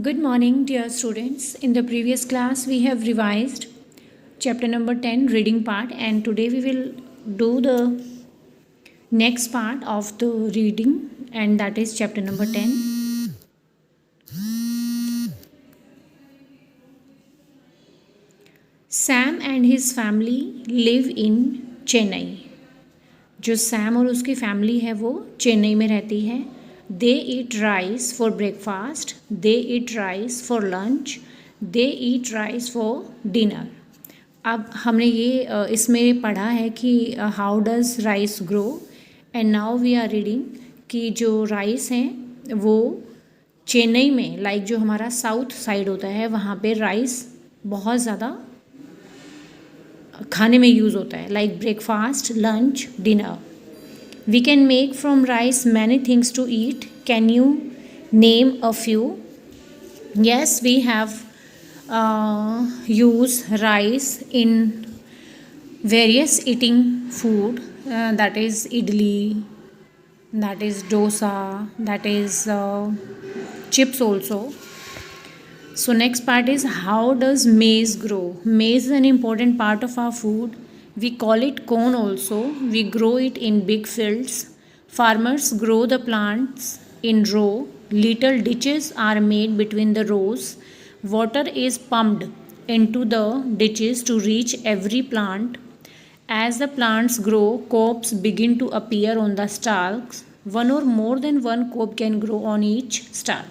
Good morning, dear students. In the previous class, we have revised chapter number 10, reading part, and today we will do the next part of the reading, and that is chapter number 10. Sam and his family live in Chennai. जो Sam और उसकी family है वो चेन्नई में रहती है. They eat rice for breakfast, they eat rice for lunch, they eat rice for dinner. अब हमने ये इसमें पढ़ा है कि how does rice grow, and now we are reading कि जो राइस हैं वो चेन्नई में, लाइक जो हमारा साउथ साइड होता है वहाँ पे राइस बहुत ज़्यादा खाने में यूज़ होता है, like breakfast, lunch, dinner. We can make from rice many things to eat. Can you name a few? Yes, we have use rice in various eating food, that is idli, that is dosa, that is chips also. So next part is how does maize grow? Maize is an important part of our food. We call it corn also. We grow it in big fields. Farmers grow the plants in row. Little ditches are made between the rows. Water is pumped into the ditches to reach every plant. As the plants grow, cobs begin to appear on the stalks. One or more than one cob can grow on each stalk.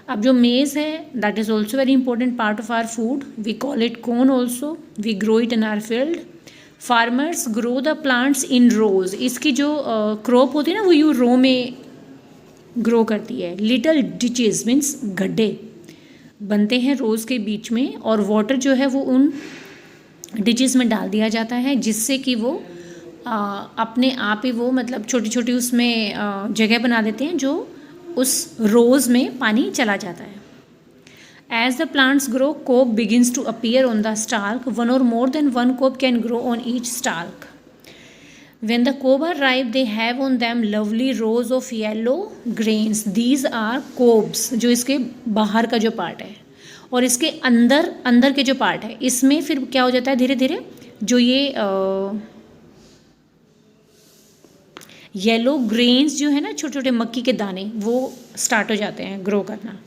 अब जो maize है that is also very important part of our food. We call it corn also. We grow it in our field. Farmers grow the plants in rows. इसकी जो crop होती है ना वो you रो में ग्रो करती है. लिटल डिचेज मीन्स गड्ढे बनते हैं रोज़ के बीच में, और वाटर जो है वो उन डिचेस में डाल दिया जाता है जिससे कि वो अपने आप ही वो मतलब छोटी छोटी उसमें जगह बना देते हैं जो उस रोज़ में पानी चला जाता है. As the plants grow, cob begins to appear on the stalk. One or more than one cob can grow on each stalk. When the cob are ripe, they have on them lovely rows of yellow grains. These are cobs, जो इसके बाहर का जो part है, और इसके अंदर के जो पार्ट है इसमें फिर क्या हो जाता है धीरे धीरे जो ये येलो ग्रेन्स जो है ना, छोटे छोटे मक्की के दाने, वो स्टार्ट हो जाते हैं ग्रो करना.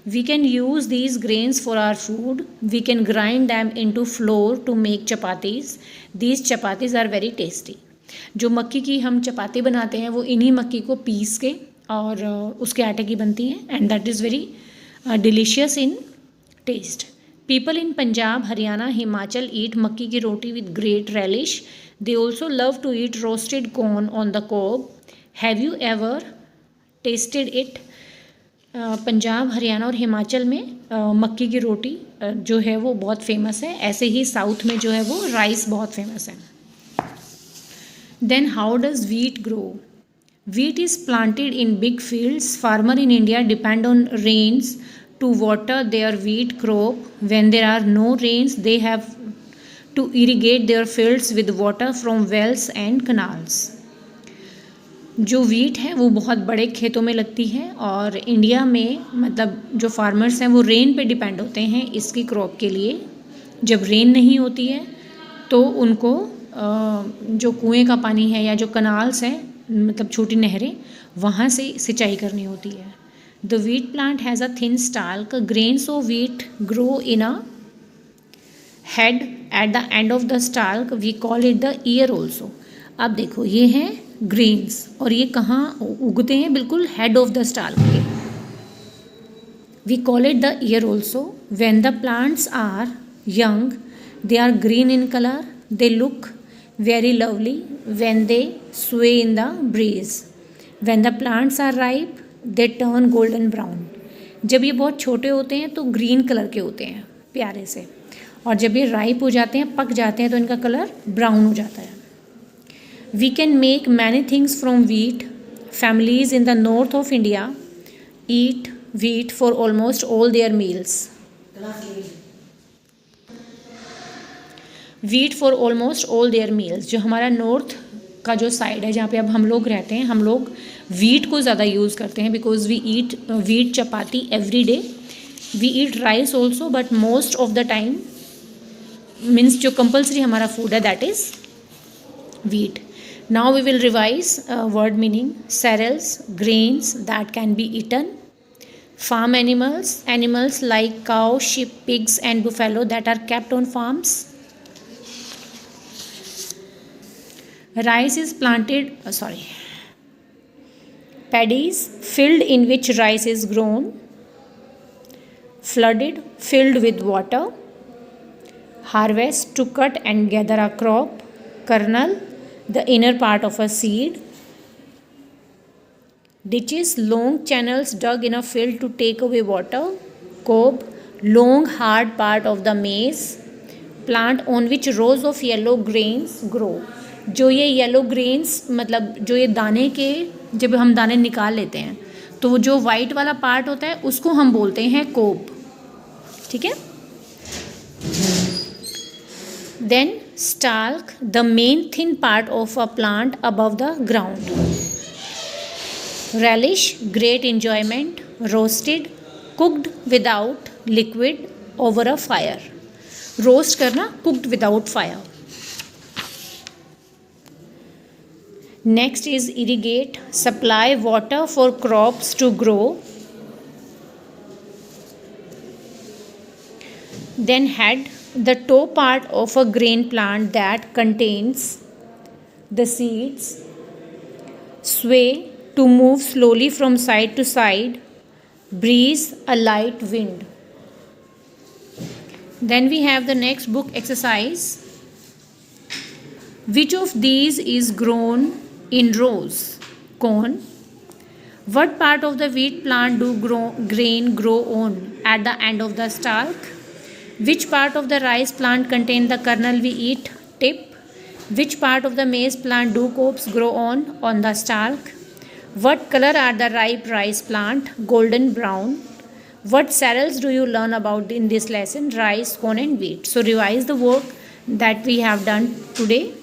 We can use these grains for our food. We can grind them into flour to make chapatis. These chapatis are very tasty. जो मक्की की हम चपाती बनाते हैं वो इन्हीं मक्की को पीस के और उसके आटे की बनती हैं, and that is very delicious in taste. People in Punjab, Haryana, Himachal eat makki की roti with great relish. They also love to eat roasted corn on the cob. Have you ever tasted it? Punjab, Haryana और हिमाचल में मक्की की रोटी जो है वो बहुत फेमस है. ऐसे ही साउथ में जो है वो राइस बहुत फेमस है. Then how does wheat grow? Wheat is planted in big fields. Farmer in India depend on rains to water their wheat crop. When there are no rains, they have to irrigate their fields with water from wells and canals. जो wheat है वो बहुत बड़े खेतों में लगती है, और इंडिया में मतलब जो फार्मर्स हैं वो रेन पे डिपेंड होते हैं इसकी क्रॉप के लिए. जब रेन नहीं होती है तो उनको जो कुएं का पानी है या जो कनाल्स हैं मतलब छोटी नहरें, वहाँ से सिंचाई करनी होती है. The wheat plant has a thin stalk. Grains of wheat grow in a head at the end of the stalk. We call it the ear also. अब देखो ये हैं ग्रेन्स, और ये कहाँ उगते हैं? बिल्कुल हेड ऑफ द स्टाल्क के. We call it the ear also. When the plants are young they are green in colour. They look very lovely when they sway in the breeze. When the plants are ripe they turn golden brown. जब ये बहुत छोटे होते हैं तो green colour के होते हैं प्यारे से, और जब ये राइप हो जाते हैं, पक जाते हैं, तो इनका कलर ब्राउन हो जाता है. We can make many things from wheat. Families in the north of India eat wheat for almost all their meals. Wheat for almost all their meals. जो हमारा नॉर्थ का जो साइड है जहाँ पे अब हम लोग रहते हैं, हम लोग वीट को ज़्यादा यूज़ करते हैं because we eat wheat chapati every day. We eat rice also, but most of the time means जो कंपल्सरी हमारा फूड है that is wheat. Now we will revise word meaning. Cereals, grains that can be eaten. Farm animals, animals like cow, sheep, pigs and buffalo that are kept on farms. Rice is planted, paddies, field in which rice is grown. Flooded, filled with water. Harvest, to cut and gather a crop. Kernel, the inner part of a seed. Ditches, long channels dug in a field to take away water. Cob, long hard part of the maize plant on which rows of yellow grains grow. जो ये yellow grains मतलब जो ये दाने के जब हम दाने निकाल लेते हैं तो जो वाइट वाला पार्ट होता है उसको हम बोलते हैं कोब. ठीक है. Then stalk, the main thin part of a plant above the ground. Relish, great enjoyment. Roasted, cooked without liquid over a fire. Roast करना, cooked without fire. Next is irrigate, supply water for crops to grow. Then head, the toe part of a grain plant that contains the seeds. Sway, to move slowly from side to side. Breeze, a light wind. Then we have the next book exercise. Which of these is grown in rows? Corn. What part of the wheat plant do grain grow on at the end of the stalk? Which part of the rice plant contain the kernel we eat? Tip. Which part of the maize plant do cobs grow on the stalk? What color are the ripe rice plant? Golden brown. What cereals do you learn about in this lesson? Rice, corn and wheat. So revise the work that we have done today.